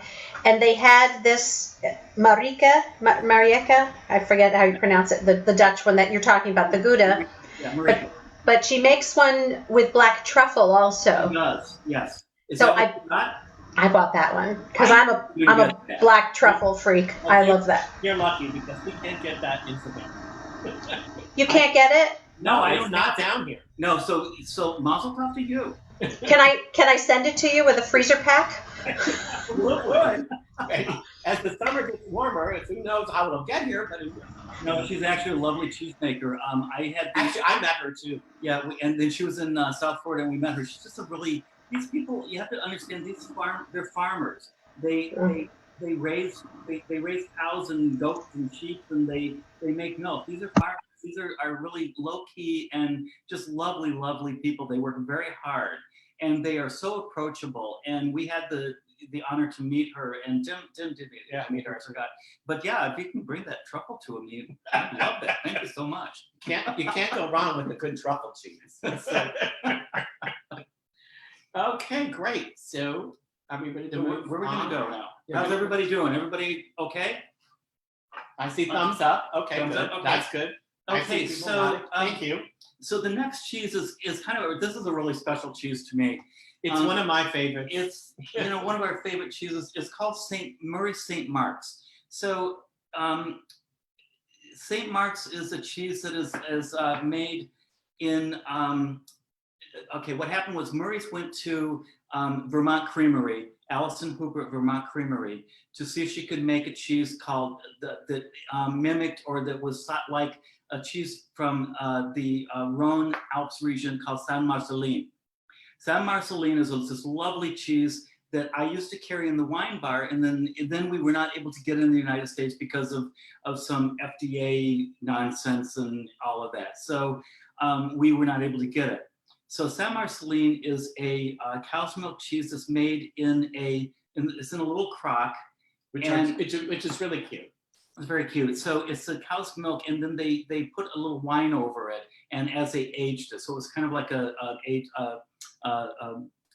and they had this Marieke, I forget how you pronounce it, the Dutch one that you're talking about, the Gouda. Yeah, But she makes one with black truffle also. It does, yes. Is So that what you got? I bought that one because I'm a black truffle freak. I love that. You're lucky because we can't get that in Savannah. You can't get it? No, I it's don't not have it. down here. No, so mazel tov to you. Can I send it to you with a freezer pack? Would. As the summer gets warmer, who knows how it'll get here, but No, she's actually a lovely cheesemaker. actually, I met her too. Yeah, and then she was in South Florida, and we met her. She's just these people. You have to understand they're farmers. They raise cows and goats and sheep, and they make milk. These are farmers. These are really low key and just lovely, lovely people. They work very hard, and they are so approachable. And we had the honor to meet her, and Tim did meet her. I forgot, but yeah, if you can bring that truffle to me, I'd love that. Thank you so much. You can't go wrong with a good truffle cheese. So, okay, great. So are we ready to move? Where are we on? going to go now? Yeah. How's everybody doing? Everybody okay? I see thumbs up. Okay, Thumbs good. up, okay. That's good. I Okay, see people so nodding. Thank you. So the next cheese is kind of, this is a really special cheese to me. It's one of my favorites. It's one of our favorite cheeses. It's called Murray St. Mark's. So St. Mark's is a cheese that is made in. Okay, what happened was Murray's went to Vermont Creamery, Allison Hooper at Vermont Creamery, to see if she could make a cheese called that mimicked or that was like a cheese from the Rhone Alps region called San Marcelin. San Marcelin is this lovely cheese that I used to carry in the wine bar, and then we were not able to get it in the United States because of some FDA nonsense and all of that. So we were not able to get it. So San Marcelin is a cow's milk cheese that's made it's in a little crock, which is really cute. It's very cute. So it's a cow's milk, and then they put a little wine over it, and as they aged it, so it was kind of like a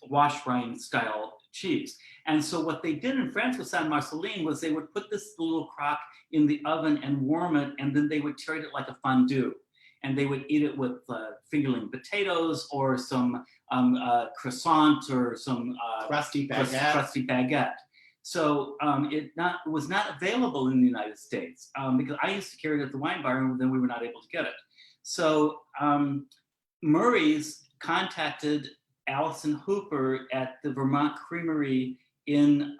wash rind style cheese. And so what they did in France with San Marcelin was they would put this little crock in the oven and warm it, and then they would treat it like a fondue. And they would eat it with fingerling potatoes or some croissant or some Crusty baguette. crusty baguette. So it was not available in the United States because I used to carry it at the wine bar, and then we were not able to get it. So Murray's contacted Allison Hooper at the Vermont Creamery in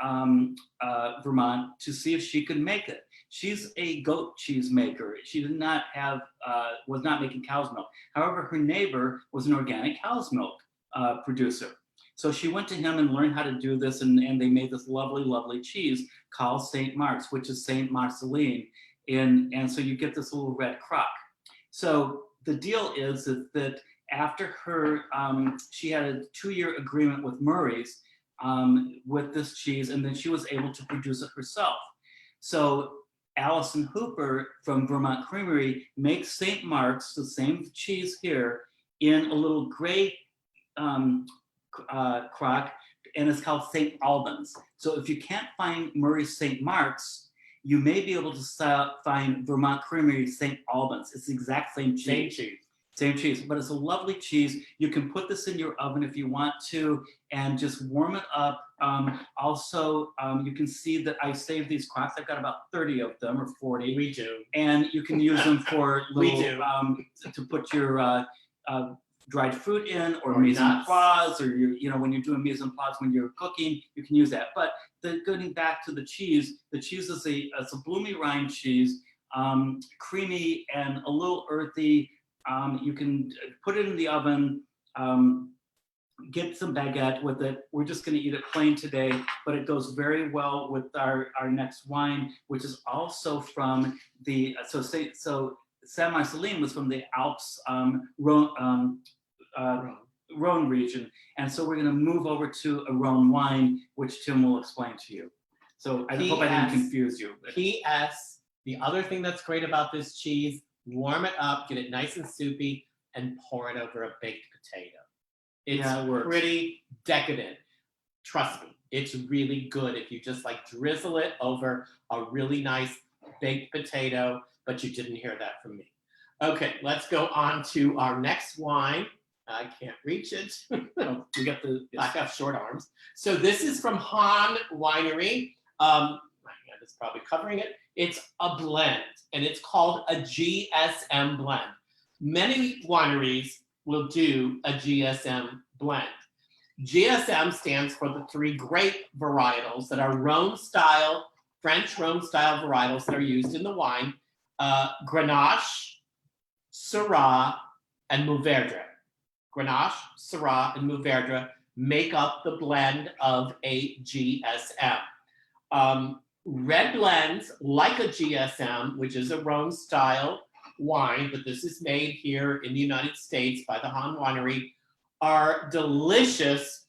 Vermont to see if she could make it. She's a goat cheese maker. She did not have, was not making cow's milk. However, her neighbor was an organic cow's milk producer. So she went to him and learned how to do this, and they made this lovely, lovely cheese called St. Mark's, which is St. Marceline. And so you get this little red crock. So the deal is that after her, she had a 2-year agreement with Murray's with this cheese, and then she was able to produce it herself. So Allison Hooper from Vermont Creamery makes St. Mark's, the same cheese here, in a little gray crock, and it's called St. Albans. So if you can't find Murray's St. Mark's, you may be able to find Vermont Creamery St. Albans. It's the exact same cheese. Same cheese. Same cheese, but it's a lovely cheese. You can put this in your oven if you want to and just warm it up. Also, you can see that I saved these crocks. I've got about 30 of them or 40. We do. And you can use them for We little, do. to put your dried fruit in or Or mise en nuts. place, or when you're doing mise en place when you're cooking, you can use that. But getting back to the cheese is it's a bloomy rind cheese, creamy and a little earthy. You can put it in the oven, get some baguette with it. We're just going to eat it plain today, but it goes very well with our next wine, which is also from the, so San Marcelin was from the Alps, Rhone region. And so we're going to move over to a Rhone wine, which Tim will explain to you. So I hope I didn't P.S. confuse you. P.S. The other thing that's great about this cheese, warm it up, get it nice and soupy, and pour it over a baked potato. It's Yeah, it works. pretty decadent. Trust me, it's really good if you just like drizzle it over a really nice baked potato, but you didn't hear that from me. Okay, let's go on to our next wine. I can't reach it. Oh, we got I have short arms. So this is from Hahn Winery. My hand is probably covering it. It's a blend, and it's called a GSM blend. Many wineries will do a GSM blend. GSM stands for the 3 grape varietals that are Rhone style, French Rhone style varietals that are used in the wine. Grenache, Syrah, and Mourvèdre. Grenache, Syrah, and Mourvèdre make up the blend of a GSM. Red blends, like a GSM, which is a Rhone style wine, but this is made here in the United States by the Hahn Winery, are delicious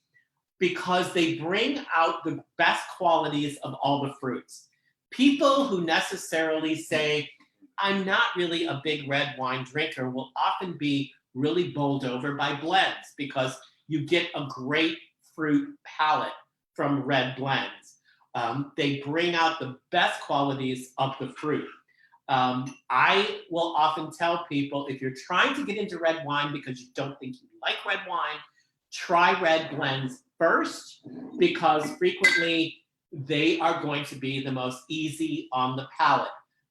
because they bring out the best qualities of all the fruits. People who necessarily say, I'm not really a big red wine drinker, will often be really bowled over by blends because you get a great fruit palate from red blends. They bring out the best qualities of the fruit. I will often tell people, if you're trying to get into red wine because you don't think you like red wine, try red blends first, because frequently they are going to be the most easy on the palate.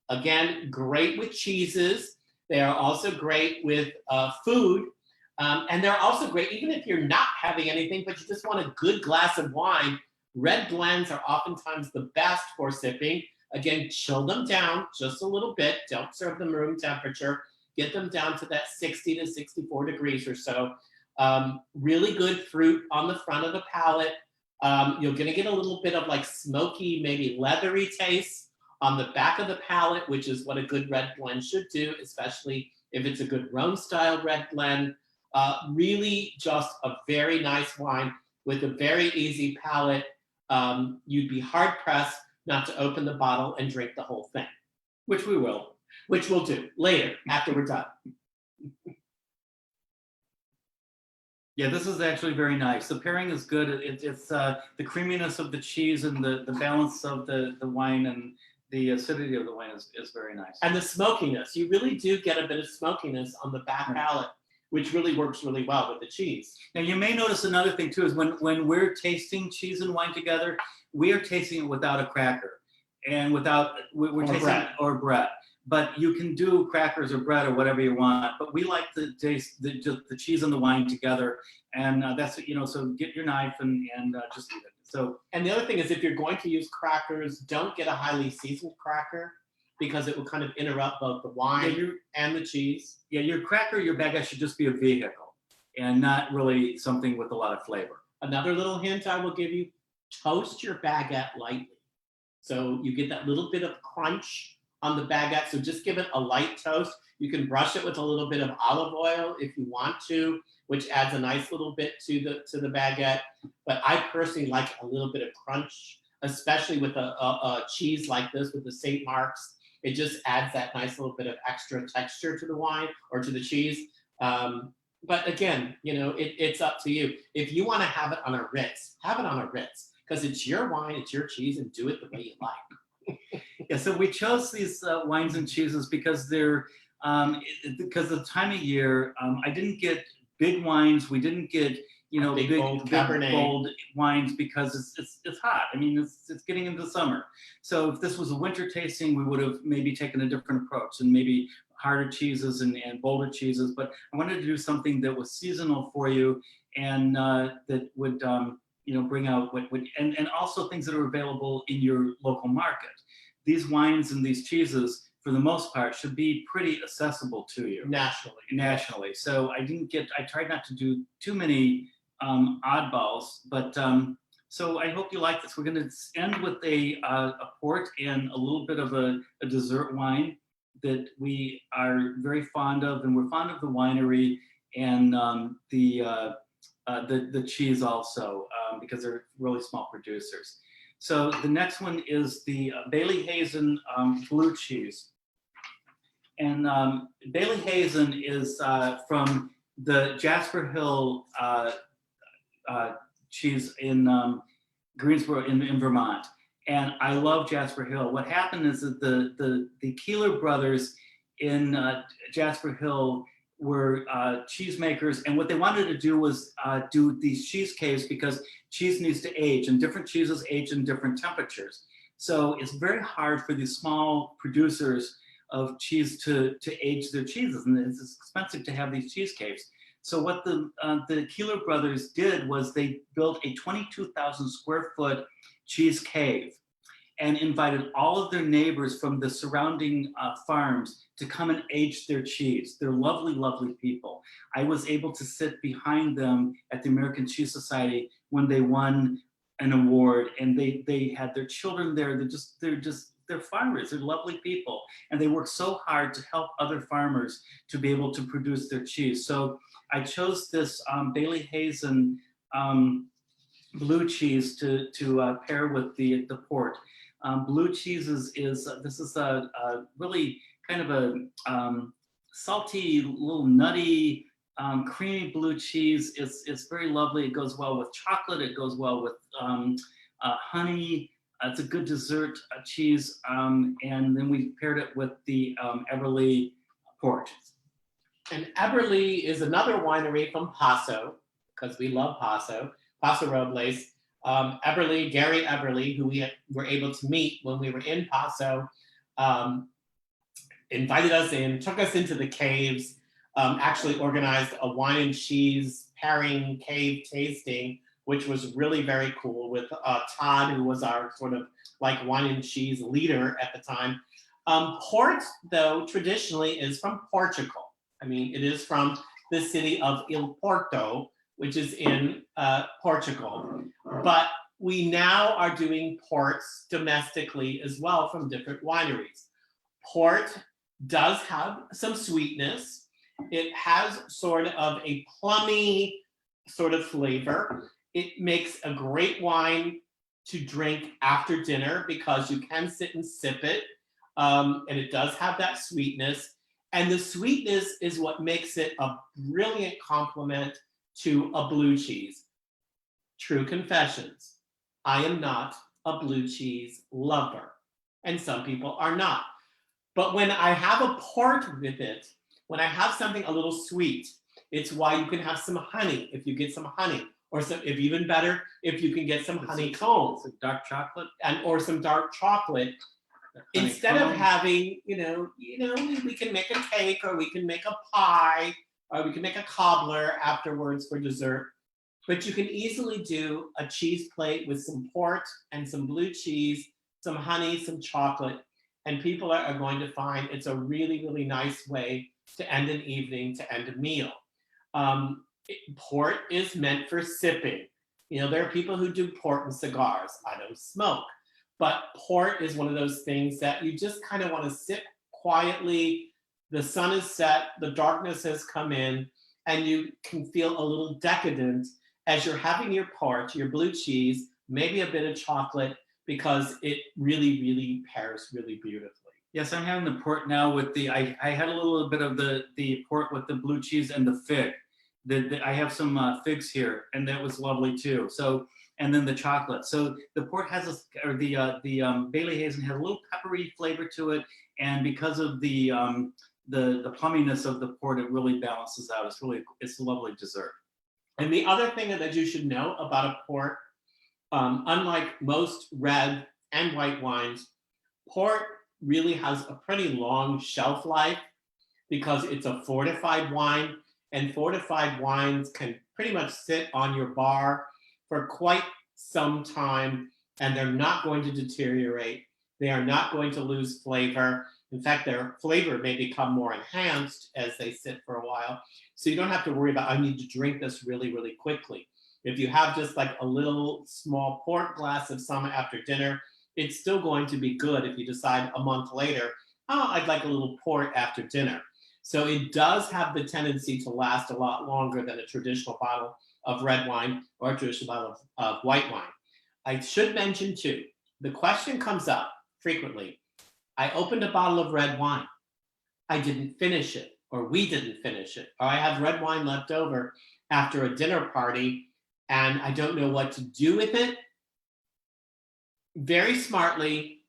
Again, great with cheeses. They are also great with food. And they're also great, even if you're not having anything, but you just want a good glass of wine. Red blends are oftentimes the best for sipping. Again, chill them down just a little bit. Don't serve them room temperature. Get them down to that 60 to 64 degrees or so. Really good fruit on the front of the palate. You're gonna get a little bit of like smoky, maybe leathery taste on the back of the palate, which is what a good red blend should do, especially if it's a good Rhone style red blend. Really just a very nice wine with a very easy palate. You'd be hard pressed not to open the bottle and drink the whole thing, which we'll do later after we're done. Yeah, this is actually very nice. The pairing is good. It's the creaminess of the cheese and the balance of the wine and the acidity of the wine is very nice. And the smokiness, you really do get a bit of smokiness on the back Right. palate, which really works really well with the cheese. Now you may notice another thing too is when we're tasting cheese and wine together, we are tasting it without a cracker and without we're Or tasting bread. or bread. But you can do crackers or bread or whatever you want. But we like to taste just the cheese and the wine together, and that's So get your knife and just eat it. So And the other thing is, if you're going to use crackers, don't get a highly seasoned cracker because it will kind of interrupt both the yeah, wine and the cheese. your cracker, your baguette should just be a vehicle and not really something with a lot of flavor. Another little hint I will give you, toast your baguette lightly. So you get that little bit of crunch on the baguette. So just give it a light toast. You can brush it with a little bit of olive oil if you want to, which adds a nice little bit to the baguette. But I personally like a little bit of crunch, especially with a cheese like this with the St. Mark's. It just adds that nice little bit of extra texture to the wine or to the cheese. But again, it's up to you. If you want to have it on a Ritz, have it on a Ritz because it's your wine, it's your cheese, and do it the way you like. Yeah, so we chose these wines and cheeses because they're because of the time of year. I didn't get big wines. We didn't get Big, bold Cabernet. bold wines because it's hot. I mean, it's getting into summer. So if this was a winter tasting, we would have maybe taken a different approach and maybe harder cheeses and bolder cheeses. But I wanted to do something that was seasonal for you and that would bring out what would and also things that are available in your local market. These wines and these cheeses, for the most part, should be pretty accessible to you nationally. So I tried not to do too many oddballs, but so I hope you like this. We're going to end with a port and a little bit of a dessert wine that we are very fond of, and we're fond of the winery and the cheese also because they're really small producers. So the next one is the Bailey Hazen blue cheese. And Bailey Hazen is from the Jasper Hill cheese in Greensboro in Vermont. And I love Jasper Hill. What happened is that the Keeler brothers in Jasper Hill were cheesemakers, and what they wanted to do was do these cheese caves because cheese needs to age, and different cheeses age in different temperatures. So it's very hard for these small producers of cheese to age their cheeses, and it's expensive to have these cheese caves. So what the Keeler brothers did was they built a 22,000 square foot cheese cave and invited all of their neighbors from the surrounding farms to come and age their cheese. They're lovely, lovely people. I was able to sit behind them at the American Cheese Society when they won an award, and they had their children there. They're farmers. They're lovely people, and they work so hard to help other farmers to be able to produce their cheese. So I chose this Bailey Hazen blue cheese to pair with the port. Blue cheese is a really kind of a salty, little nutty, creamy blue cheese. It's very lovely. It goes well with chocolate. It goes well with honey. It's a good dessert cheese. And then we paired it with the Everly port. And Everly is another winery from Paso, because we love Paso Robles. Gary Everly, who we were able to meet when we were in Paso, invited us in, took us into the caves, actually organized a wine and cheese pairing cave tasting, which was really very cool with Todd, who was our sort of like wine and cheese leader at the time. Port, though, traditionally is from Portugal. I mean, it is from the city of Il Porto, which is in Portugal. But we now are doing ports domestically as well from different wineries. Port does have some sweetness. It has sort of a plummy sort of flavor. It makes a great wine to drink after dinner because you can sit and sip it. And it does have that sweetness. And the sweetness is what makes it a brilliant complement to a blue cheese. True confessions. I am not a blue cheese lover, and some people are not. But when I have a port with it, when I have something a little sweet, it's why you can have some honey if you get some honey, or some, if even better, if you can get some honeycomb Some dark chocolate. or some dark chocolate. Instead of Honeycomb. having, we can make a cake, or we can make a pie, or we can make a cobbler afterwards for dessert. But you can easily do a cheese plate with some port and some blue cheese, some honey, some chocolate, and people are going to find it's a really, really nice way to end an evening, to end a meal. Port is meant for sipping. There are people who do port and cigars. I don't smoke. But port is one of those things that you just kind of want to sip quietly. The sun is set, the darkness has come in, and you can feel a little decadent as you're having your port, your blue cheese, maybe a bit of chocolate, because it really, really pairs really beautifully. Yes, I'm having the port now with I had a little bit of the port with the blue cheese and the fig. I have some figs here, and that was lovely too. So, and then the chocolate. So the port has the Bailey Hazen has a little peppery flavor to it, and because of the plumminess of the port, it really balances out. It's a lovely dessert. And the other thing that you should know about a port, unlike most red and white wines, port really has a pretty long shelf life because it's a fortified wine, and fortified wines can pretty much sit on your bar for quite some time, and they're not going to deteriorate. They are not going to lose flavor. In fact, their flavor may become more enhanced as they sit for a while. So you don't have to worry about, I need to drink this really, really quickly. If you have just like a little small port glass of some after dinner, it's still going to be good if you decide a month later, I'd like a little port after dinner. So it does have the tendency to last a lot longer than a traditional bottle of red wine or a traditional bottle of white wine. I should mention too, the question comes up frequently. I opened a bottle of red wine. I didn't finish it, or we didn't finish it, or I have red wine left over after a dinner party and I don't know what to do with it. Very smartly,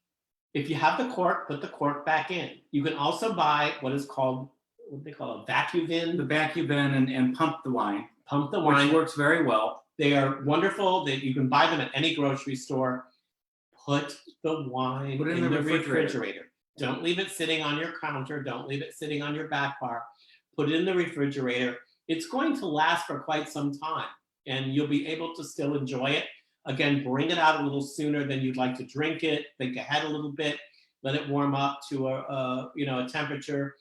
if you have the cork, put the cork back in. You can also buy what is called, what they call a vacuum The vacuum and pump the wine. Pump the Which wine. works very well. They are wonderful. That you can buy them at any grocery store. Put the wine Put it in the refrigerator. Don't leave it sitting on your counter. Don't leave it sitting on your back bar. Put it in the refrigerator. It's going to last for quite some time, and you'll be able to still enjoy it. Again, bring it out a little sooner than you'd like to drink it. Think ahead a little bit. Let it warm up to a temperature,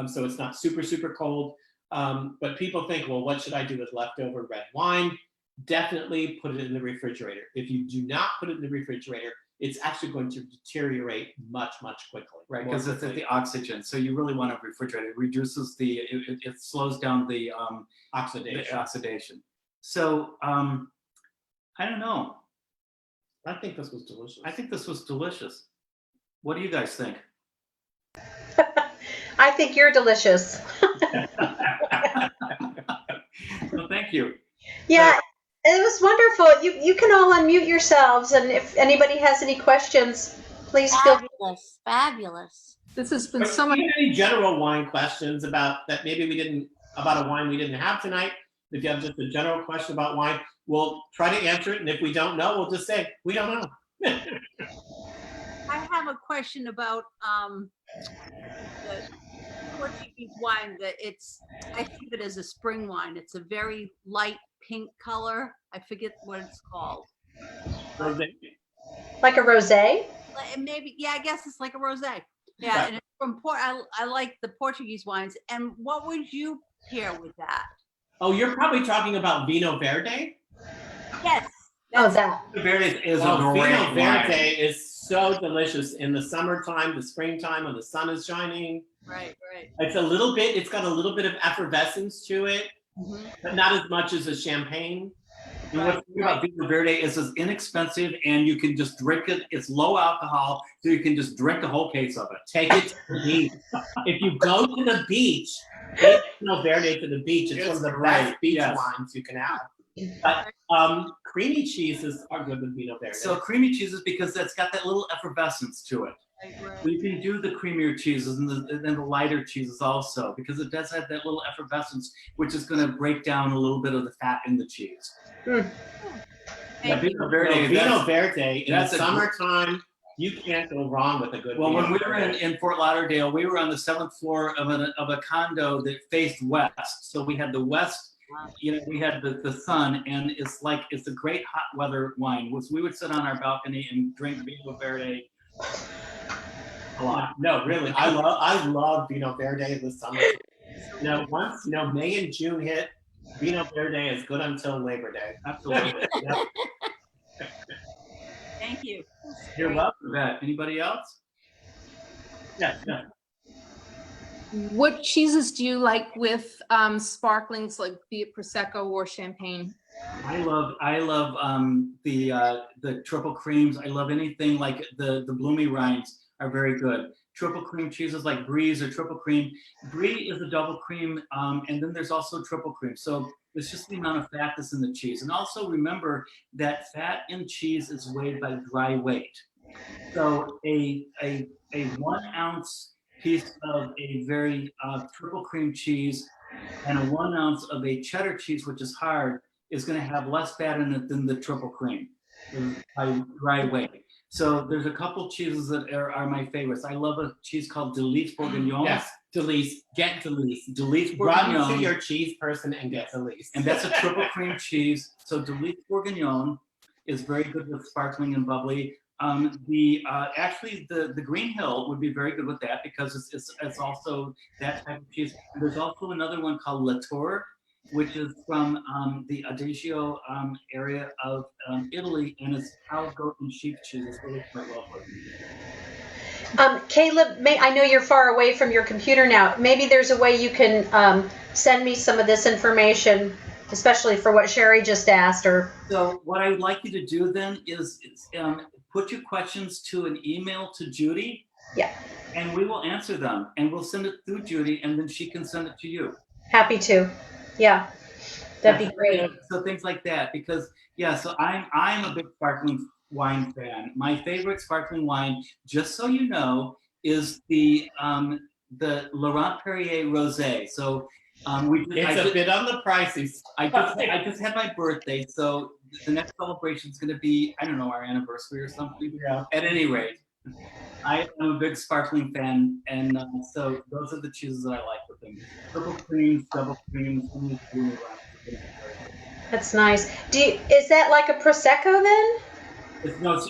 so it's not super, super cold. But people think, well, what should I do with leftover red wine? Definitely put it in the refrigerator. If you do not put it in the refrigerator, it's actually going to deteriorate much, much quickly. Right, because it's the oxygen. So you really want to refrigerate. It reduces it slows down the oxidation. So I don't know. I think this was delicious. I think this was delicious. What do you guys think? I think you're delicious. Well, thank you. Yeah, it was wonderful. You can all unmute yourselves, and if anybody has any questions, please feel free. Fabulous, fabulous. This has been But so if much. you have any general wine questions about that, maybe about a wine we didn't have tonight. If you have just a general question about wine, we'll try to answer it. And if we don't know, we'll just say, we don't know. I have a question about the Portuguese wine I think of it as a spring wine. It's a very light pink color. I forget what it's called. Like a rosé? Maybe, yeah, I guess it's like a rosé. Yeah, Right. and it's from I like the Portuguese wines. And what would you pair with that? Oh, you're probably talking about Vino Verde? Yes. Oh, that. Verde is Well, a great Vino wine. Verde is so delicious in the summertime, the springtime, when the sun is shining. Right. It's got a little bit of effervescence to it, Mhm. but not as much as a champagne. And what's great about Vino Verde is it's inexpensive and you can just drink it. It's low alcohol, so you can just drink a whole case of it. Take it to the beach. If you go to the beach, take Vino Verde to the beach. It's one of the best beach Yes. wines you can have. Creamy cheeses are good with Vino Verde. So creamy cheeses, because it's got that little effervescence to it. Right. We can do the creamier cheeses and the lighter cheeses also, because it does have that little effervescence, which is going to break down a little bit of the fat in the cheese. No, Thank you. Vino Verde, Vino that's- Verde in the that's a- summertime, you can't go wrong with a good. Well, Vino when we were Verde. in Fort Lauderdale, we were on the 7th floor of a condo that faced west. So we had the west, we had the sun, and it's a great hot weather wine. We would sit on our balcony and drink Vino Verde a lot. No, really, I love Vino Verde in the summer. Once May and June hit, Vino Verde is good until Labor Day. Absolutely. Thank you. You're welcome, Vet. Anybody else? Yeah. What cheeses do you like with sparklings, like be it prosecco or champagne? I love the triple creams. I love anything like the bloomy rinds are very good. Triple cream cheeses like Brie's or triple cream. Brie is a double cream, and then there's also triple cream. So it's just the amount of fat that's in the cheese. And also remember that fat in cheese is weighed by dry weight. So a 1 ounce piece of a very triple cream cheese and a 1 ounce of a cheddar cheese, which is hard, is going to have less fat in it than the triple cream by dry weight. So there's a couple cheeses that are my favorites. I love a cheese called Delice Bourguignon. Yes, Delice. Get Delice. Delice Run to Bourguignon. your cheese person and get Delice. And that's a triple cream cheese. So Delice Bourguignon is very good with sparkling and bubbly. Actually the Green Hill would be very good with that, because it's also that type of cheese. And there's also another one called Latour, which is from the Adagio area of Italy, and it's cow, goat, and sheep cheese. It's really quite well put. Caleb, I know you're far away from your computer now. Maybe there's a way you can send me some of this information, especially for what Sherry just asked. Or So what I would like you to do then is put your questions to an email to Judy. Yeah. And we will answer them, and we'll send it through Judy, and then she can send it to you. happy to. Yeah, that'd be great. So things like that, because so I'm a big sparkling wine fan. My favorite sparkling wine, just so you know, is the Laurent Perrier Rosé. So It's a bit on the pricey. I just had my birthday, so the next celebration is going to be, I don't know, our anniversary or something. Yeah. At any rate, I am a big sparkling fan, and so those are the cheeses that I like with them. Triple creams, double creams. That's nice. Is that like a prosecco then?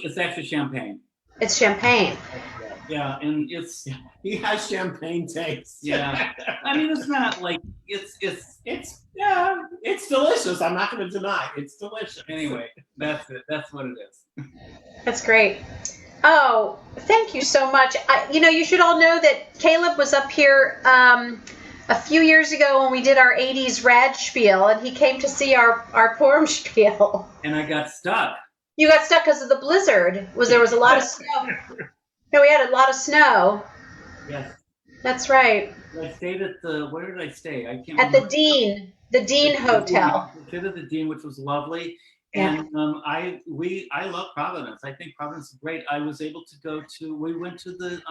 It's actually champagne. It's champagne. Yeah, and it's He has champagne taste. yeah. I mean, it's not like it's It's delicious. I'm not going to deny. It's delicious. anyway. That's it. That's what it is. That's great. Oh, thank you so much. You should all know that Caleb was up here a few years ago when we did our 80s rad spiel, and he came to see our Purim spiel. And I got stuck. You got stuck because of the blizzard. There was a lot of snow. No, we had a lot of snow. Yes. That's right. I stayed at where did I stay? I can't At the remember. Dean Hotel. I stayed at the Dean, which was lovely. Yeah. And I love Providence. I think Providence is great. I was able to we went to the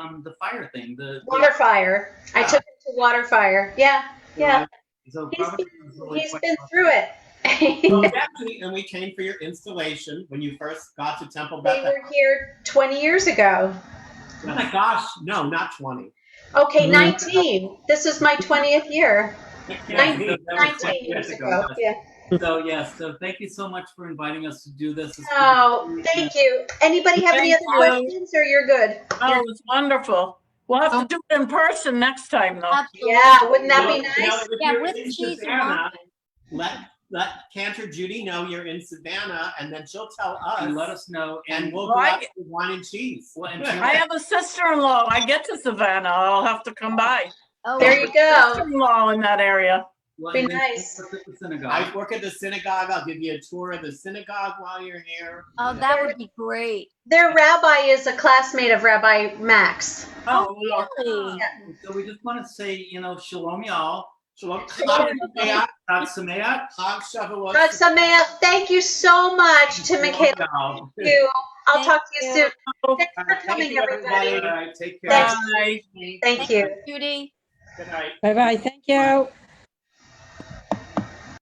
fire thing. Water fire. I took him to water fire. Yeah. Yeah. So He's Providence was really He's quite been fun. through it. Well, actually, and we came for your installation when you first got to Temple They Beth. were here 20 years ago. Oh my gosh, no, not 20. Okay, 19. This is my 20th year. Yeah, that was 19 20 years ago. Yeah. So yes, so thank you so much for inviting us to do this. Oh, thank you. Anybody have any Thank other you. questions, or you're good? Oh, it was wonderful. We'll have to do it in person next time, though. Absolutely. Yeah, wouldn't that be Well, nice? if Yeah, you're with in cheese and Savannah, waffles. let Cantor Judy know you're in Savannah, and then she'll tell us, And let us know, and we'll Well, go I- out for wine and cheese. Well, and I have a sister-in-law. I get to Savannah. I'll have to come by. Oh, There you go. Sister-in-law in that area. Well, Be and then nice. work at the synagogue. I work at the synagogue. I'll give you a tour of the synagogue while you're here. Oh, that would be great. Their rabbi is a classmate of Rabbi Max. Oh, well, Really? so we just want to say, shalom y'all. Shalom. Chag Sameach. Chag Sameach. Chag Shavuot. Doug Sameach, thank you so much to Michaela. Y'all. Thank you. I'll talk to you Thank soon. Thanks for Thank coming, you, everybody. All right, take care. Thanks. Bye. Thank you. Judy. Good night. Bye-bye. Thank you.